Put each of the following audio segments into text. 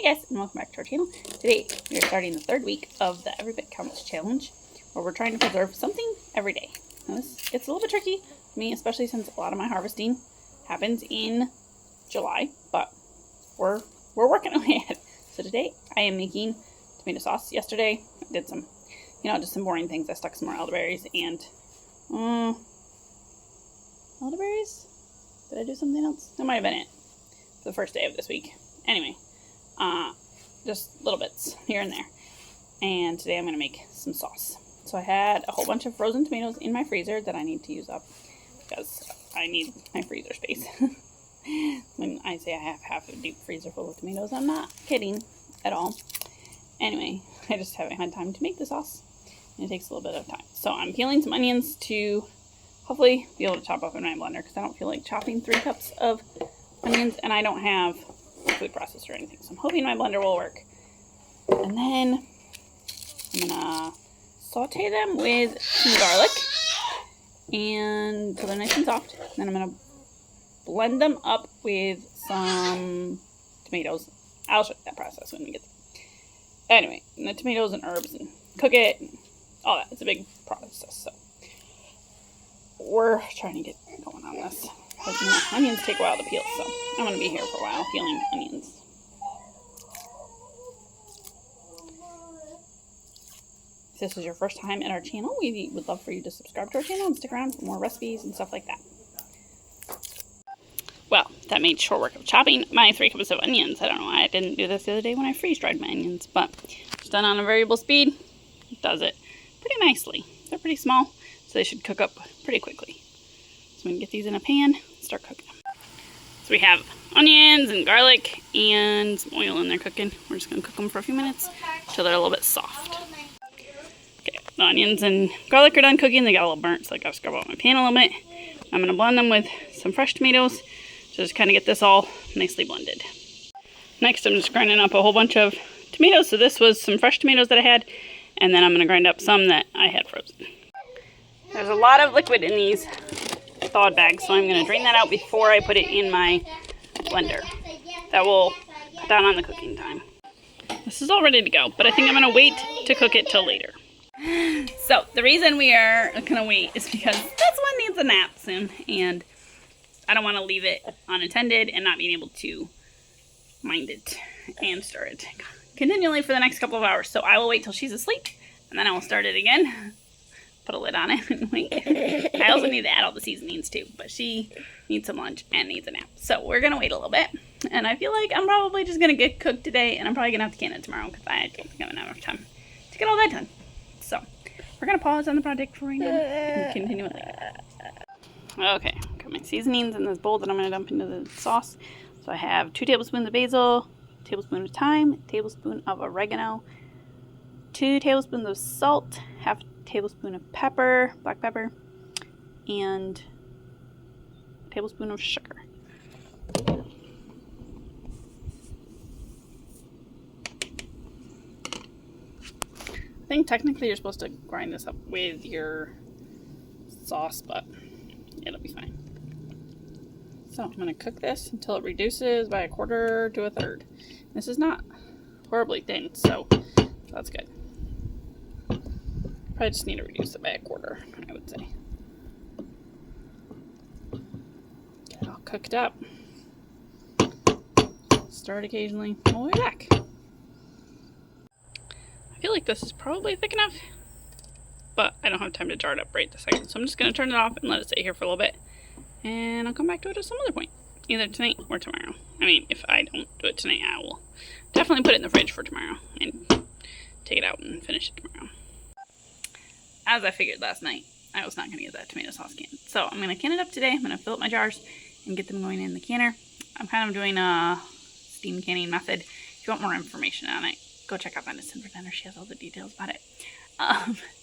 Hey guys, and welcome back to our channel. Today we are starting the third week of the Every Bit Counts challenge, where we're trying to preserve something every day. Now this gets a little bit tricky for me, especially since a lot of my harvesting happens in July, but we're working away at it. So today I am making tomato sauce. Yesterday I did some, just some boring things. I stuck some more elderberries and elderberries? Did I do something else? That might have been it for the first day of this week. Anyway, just little bits here and there. And today I'm going to make some sauce. So I had a whole bunch of frozen tomatoes in my freezer that I need to use up because I need my freezer space. When I say I have half a deep freezer full of tomatoes, I'm not kidding at all. Anyway, I just haven't had time to make the sauce, and it takes a little bit of time. So I'm peeling some onions to hopefully be able to chop up in my blender because I don't feel like chopping 3 cups of onions, and I don't have a food processor or anything. So I'm hoping my blender will work. And then I'm gonna saute them with some garlic and so they're nice and soft. Then I'm gonna blend them up with some tomatoes. I'll show you that process when we get there. Anyway, and the tomatoes and herbs and cook it and all that. It's a big process, so we're trying to get going on this. Because, onions take a while to peel, so I'm going to be here for a while peeling onions. If this is your first time at our channel, we would love for you to subscribe to our channel and stick around for more recipes and stuff like that. Well, that made short work of chopping my 3 cups of onions. I don't know why I didn't do this the other day when I freeze-dried my onions, but it's done on a variable speed. It does it pretty nicely. They're pretty small, so they should cook up pretty quickly. So we can get these in a pan and start cooking them. So we have onions and garlic and some oil in there cooking. We're just going to cook them for a few minutes until they're a little bit soft. Okay, the onions and garlic are done cooking. They got a little burnt, so I got to scrub out my pan a little bit. I'm going to blend them with some fresh tomatoes to just kind of get this all nicely blended. Next, I'm just grinding up a whole bunch of tomatoes. So this was some fresh tomatoes that I had, and then I'm going to grind up some that I had frozen. There's a lot of liquid in these thawed bags, so I'm going to drain that out before I put it in my blender. That will cut down on the cooking time. This is all ready to go, but I think I'm going to wait to cook it till later. So the reason we are going to wait is because this one needs a nap soon, and I don't want to leave it unattended and not being able to mind it and stir it continually for the next couple of hours. So I will wait till she's asleep, and then I will start it again. Put a lid on it and wait. I also need to add all the seasonings too, but she needs some lunch and needs a nap. So we're going to wait a little bit. And I feel like I'm probably just going to get cooked today, and I'm probably going to have to can it tomorrow because I don't think I'm going to have enough time to get all that done. So we're going to pause on the project for right now and continue it later. Okay, got my seasonings in this bowl that I'm going to dump into the sauce. So I have 2 tablespoons of basil, a tablespoon of thyme, a tablespoon of oregano, 2 tablespoons of salt, half tablespoon of pepper, black pepper, and a tablespoon of sugar. I think technically you're supposed to grind this up with your sauce, but it'll be fine. So I'm going to cook this until it reduces by 1/4 to 1/3. This is not horribly thin, so that's good. I just need to reduce it by 1/4, I would say. Get it all cooked up. Stir it occasionally. We'll be back. I feel like this is probably thick enough, but I don't have time to jar it up right this second. So I'm just going to turn it off and let it sit here for a little bit. And I'll come back to it at some other point, either tonight or tomorrow. I mean, if I don't do it tonight, I will definitely put it in the fridge for tomorrow and take it out and finish it tomorrow. As I figured last night, I was not going to get that tomato sauce can. So I'm going to can it up today. I'm going to fill up my jars and get them going in the canner. I'm kind of doing a steam canning method. If you want more information on it, go check out Madison for Dinner. She has all the details about it.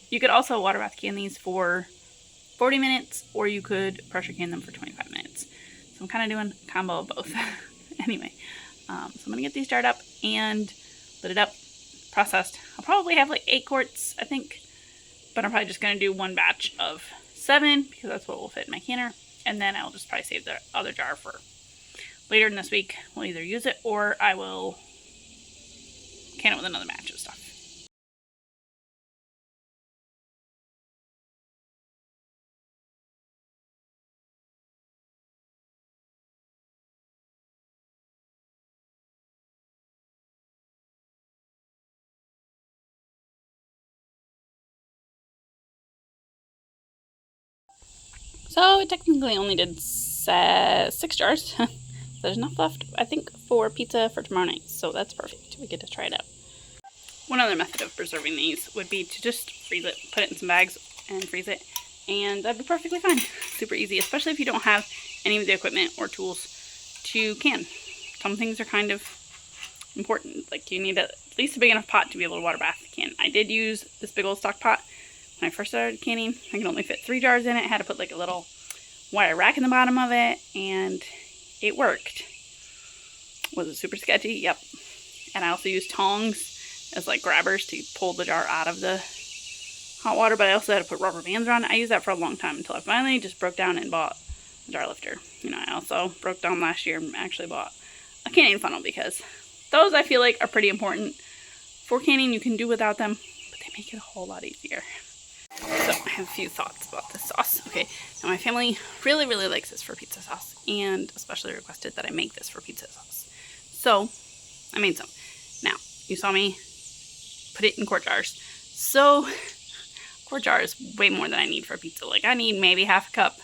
You could also water bath can these for 40 minutes, or you could pressure can them for 25 minutes. So I'm kind of doing a combo of both. Anyway, so I'm going to get these jarred up and lit it up, processed. I'll probably have like 8 quarts, I think. But I'm probably just going to do 1 batch of 7 because that's what will fit in my canner. And then I'll just probably save the other jar for later in this week. We'll either use it or I will another batch of stuff. So it technically only did 6 jars. There's enough left, I think, for pizza for tomorrow night. So that's perfect. We get to try it out. One other method of preserving these would be to just freeze it. Put it in some bags and freeze it. And that'd be perfectly fine. Super easy, especially if you don't have any of the equipment or tools to can. Some things are kind of important. Like you need at least a big enough pot to be able to water bath the can. I did use this big old stock pot when I first started canning. I could only fit 3 jars in it. I had to put like a little wire rack in the bottom of it, and it worked. Was it super sketchy? Yep. And I also used tongs as like grabbers to pull the jar out of the hot water, but I also had to put rubber bands around it. I used that for a long time until I finally just broke down and bought a jar lifter. You know, I also broke down last year and actually bought a canning funnel because those I feel like are pretty important for canning. You can do without them, but they make it a whole lot easier. So I have a few thoughts about this sauce. Okay, now my family really, really likes this for pizza sauce, and especially requested that I make this for pizza sauce. So I made some. Now, you saw me put it in quart jars. So quart jar is way more than I need for pizza. Like I need maybe half a cup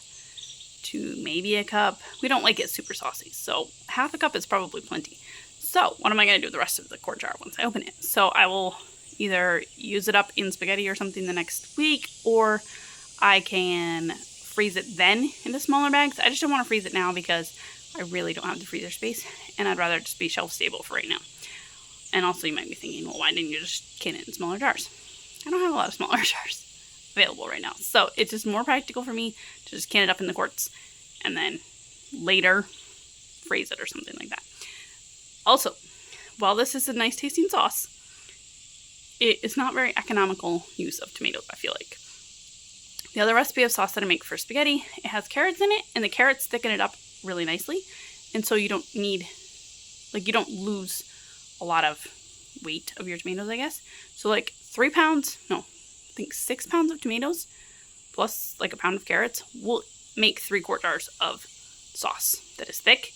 to maybe a cup. We don't like it super saucy, so half a cup is probably plenty. So what am I going to do with the rest of the quart jar once I open it? So I will either use it up in spaghetti or something the next week, or I can freeze it then into smaller bags. I just don't want to freeze it now because I really don't have the freezer space, and I'd rather just be shelf stable for right now. And also you might be thinking, well, why didn't you just can it in smaller jars? I don't have a lot of smaller jars available right now, so it's just more practical for me to just can it up in the quarts and then later freeze it or something like that. Also, while this is a nice tasting sauce, it is not very economical use of tomatoes, I feel like. The other recipe of sauce that I make for spaghetti, it has carrots in it, and the carrots thicken it up really nicely, and so you don't need, like, you don't lose a lot of weight of your tomatoes, I guess. So like 3 pounds, no, I think 6 pounds of tomatoes plus like a pound of carrots will make 3 quart jars of sauce that is thick,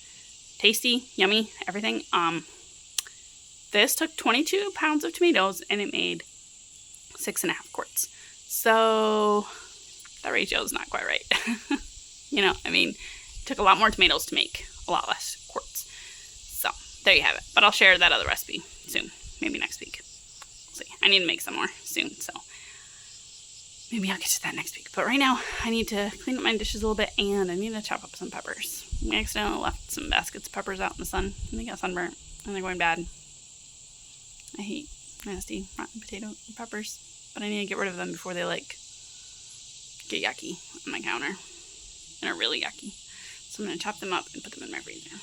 tasty, yummy, everything. This took 22 pounds of tomatoes and it made 6.5 quarts. So that ratio is not quite right. You know, I mean, it took a lot more tomatoes to make a lot less quarts. So there you have it. But I'll share that other recipe soon, maybe next week. We'll see. I need to make some more soon, so maybe I'll get to that next week. But right now, I need to clean up my dishes a little bit, and I need to chop up some peppers. I accidentally left some baskets of peppers out in the sun, and they got sunburnt, and they're going bad. I hate nasty rotten potato peppers, but I need to get rid of them before they like get yucky on my counter and are really yucky. So I'm going to chop them up and put them in my freezer.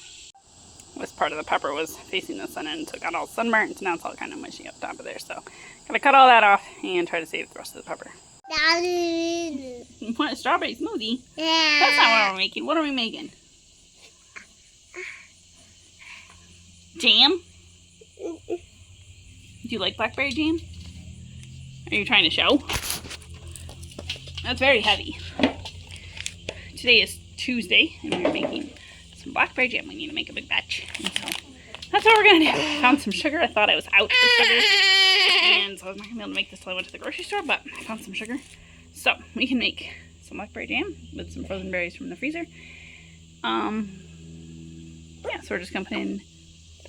This part of the pepper was facing the sun, and so it got all sunburnt, so now it's all kind of mushy up top of there. So gotta cut all that off and try to save the rest of the pepper. What, a strawberry smoothie? Yeah. That's not what we're making. What are we making? Jam? Do you like blackberry jam? Are you trying to show? That's very heavy. Today is Tuesday, and we're making some blackberry jam. We need to make a big batch. And so that's what we're going to do. I found some sugar. I thought I was out of sugar, and so I was not going to be able to make this until I went to the grocery store, but I found some sugar. So we can make some blackberry jam with some frozen berries from the freezer. Yeah, so we're just going to put in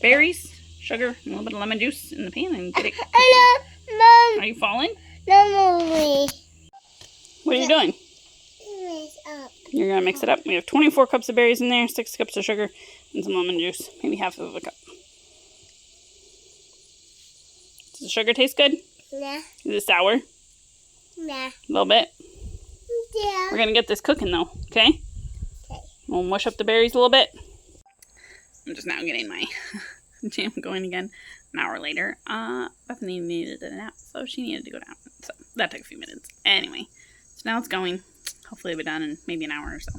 berries, sugar, and a little bit of lemon juice in the pan and get it cooking. Mom. Are you falling? No, Mommy. What are you doing? You're going to mix it up. We have 24 cups of berries in there, 6 cups of sugar, and some lemon juice. Maybe half of a cup. Does the sugar taste good? Nah. Is it sour? Nah. A little bit? Yeah. We're going to get this cooking though, okay? Okay. We'll mush up the berries a little bit. I'm just now getting my jam going again an hour later. Bethany needed a nap, so she needed to go down. So that took a few minutes. Anyway, so now it's going. Hopefully it'll be done in maybe an hour or so.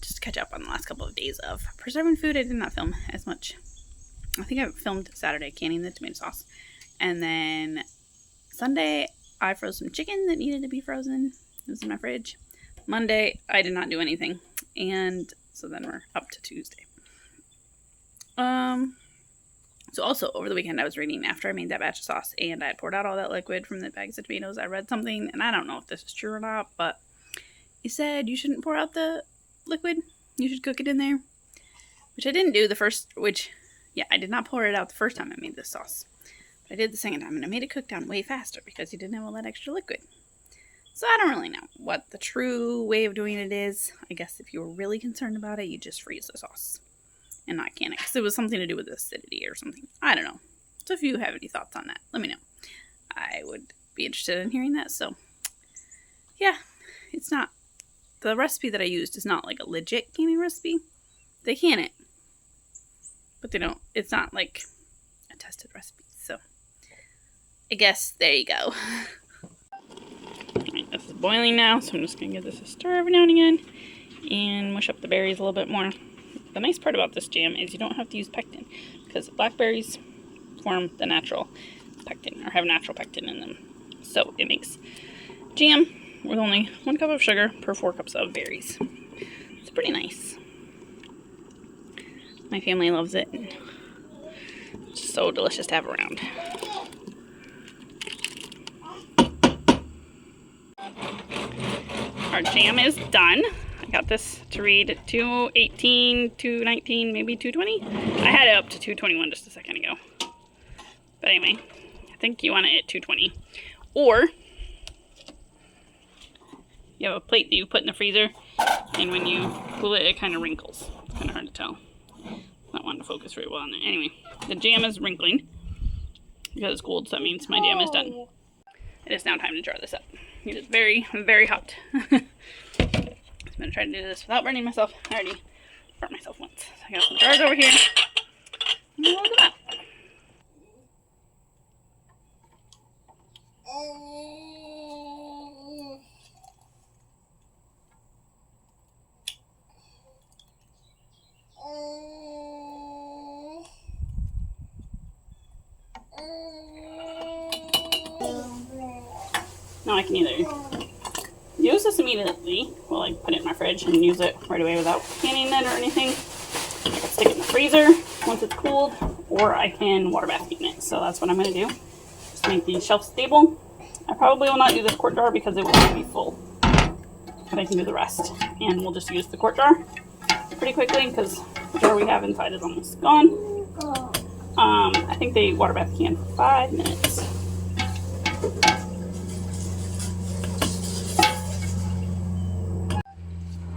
Just to catch up on the last couple of days of preserving food. I did not film as much I think I filmed Saturday canning the tomato sauce. And then Sunday, I froze some chicken that needed to be frozen. It was in my fridge. Monday, I did not do anything. And so then we're up to Tuesday. So also over the weekend I was reading after I made that batch of sauce and I had poured out all that liquid from the bags of tomatoes. I read something, and I don't know if this is true or not, but it said you shouldn't pour out the liquid. You should cook it in there, which I didn't do I did not pour it out the first time I made this sauce. But I did the second time, and I made it cook down way faster because you didn't have all that extra liquid. So I don't really know what the true way of doing it is. I guess if you were really concerned about it, you just freeze the sauce and not can it, because it was something to do with acidity or something. I don't know. So if you have any thoughts on that, let me know. I would be interested in hearing that. So yeah, it's not, the recipe that I used is not like a legit canning recipe. They can it, but they don't, it's not like a tested recipe. So I guess there you go. Alright, this is boiling now, so I'm just going to give this a stir every now and again and mush up the berries a little bit more. The nice part about this jam is you don't have to use pectin, because blackberries form the natural pectin, or have natural pectin in them. So it makes jam with only 1 cup of sugar per 4 cups of berries. It's pretty nice. My family loves it. It's just so delicious to have around. Our jam is done. I got this to read 218, 219, maybe 220. I had it up to 221 just a second ago. But anyway, I think you want it at 220. Or you have a plate that you put in the freezer, and when you cool it, it kind of wrinkles. It's kind of hard to tell. Not wanting to focus very well on it. Anyway, the jam is wrinkling because it's cold, so that means my jam is done. It is now time to jar this up. It is very, very hot. I'm going to try to do this without burning myself. I already burnt myself once. So I got some jars over here. And we'll load them up. Now I can either use this immediately, while I put it in my fridge and use it right away without canning it or anything. I can stick it in the freezer once it's cooled, or I can water bath in it. So that's what I'm going to do, just to make these shelf stable. I probably will not do this quart jar because it will not be full, but I can do the rest. And we'll just use the quart jar pretty quickly because the jar we have inside is almost gone. I think they water bath can for 5 minutes.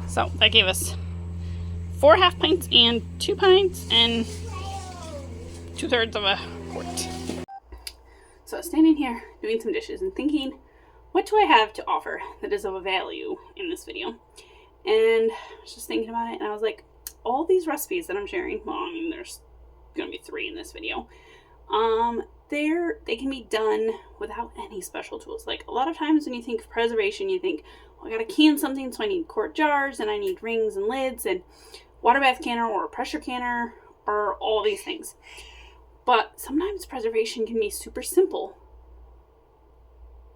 So that gave us 4 half pints and 2 pints and 2/3 of a quart. So I was standing here doing some dishes and thinking, what do I have to offer that is of value in this video? And I was just thinking about it, and I was like, all these recipes that I'm sharing, well, I mean, there's going to be 3 in this video, they can be done without any special tools. Like, a lot of times when you think of preservation, you think, well, I gotta can something, so I need quart jars, and I need rings and lids, and water bath canner, or a pressure canner, or all these things. But sometimes preservation can be super simple.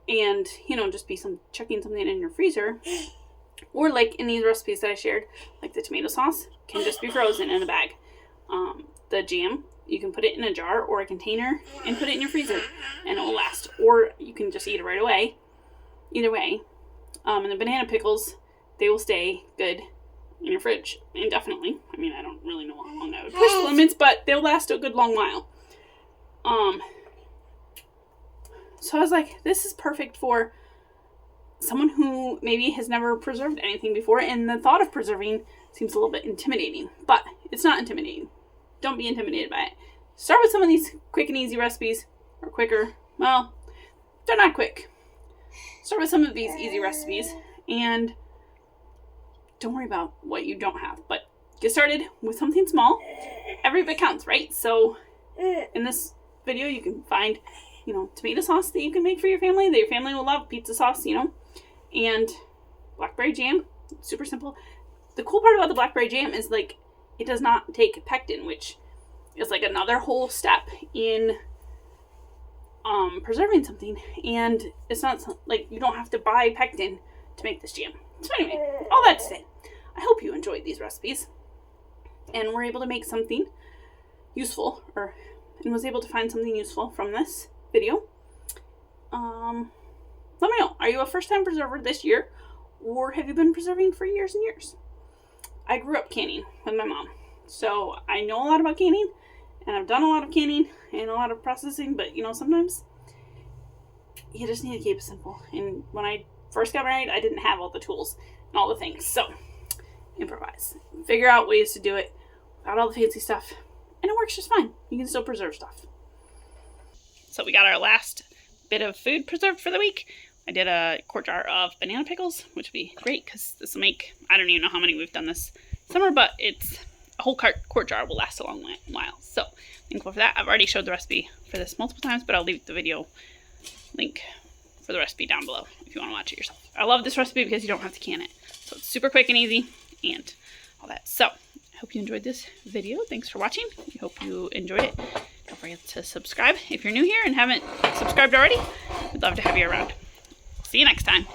And, just be chucking something in your freezer. Or like in these recipes that I shared, like the tomato sauce can just be frozen in a bag. The jam, you can put it in a jar or a container and put it in your freezer and it will last. Or you can just eat it right away. Either way. And the banana pickles, they will stay good in your fridge indefinitely. I mean, I don't really know how long I would push the limits, but they'll last a good long while. So I was like, this is perfect for someone who maybe has never preserved anything before, and the thought of preserving seems a little bit intimidating, but it's not intimidating. Don't be intimidated by it. Start with some of these quick and easy recipes, or quicker. Well, they're not quick. Start with some of these easy recipes, and don't worry about what you don't have, but get started with something small. Every bit counts, right? So in this video, you can find, tomato sauce that you can make for your family, that your family will love, pizza sauce, and blackberry jam. Super simple. The cool part about the blackberry jam is, like, it does not take pectin, which is like another whole step in preserving something, and it's not like you don't have to buy pectin to make this jam. So anyway, all that to say, I hope you enjoyed these recipes and were able to make something useful, and was able to find something useful from this video. Let me know, are you a first-time preserver this year, or have you been preserving for years and years? I grew up canning with my mom, so I know a lot about canning, and I've done a lot of canning and a lot of processing, but sometimes you just need to keep it simple. And when I first got married, I didn't have all the tools and all the things, so improvise. Figure out ways to do it without all the fancy stuff, and it works just fine. You can still preserve stuff. So we got our last bit of food preserved for the week. I did a quart jar of banana pickles, which would be great because this will make, I don't even know how many we've done this summer, but it's a whole quart jar will last a long while. So thankful for that. I've already showed the recipe for this multiple times, but I'll leave the video link for the recipe down below if you want to watch it yourself. I love this recipe because you don't have to can it. So it's super quick and easy and all that. So I hope you enjoyed this video. Thanks for watching. I hope you enjoyed it. Don't forget to subscribe if you're new here and haven't subscribed already. We'd love to have you around. See you next time.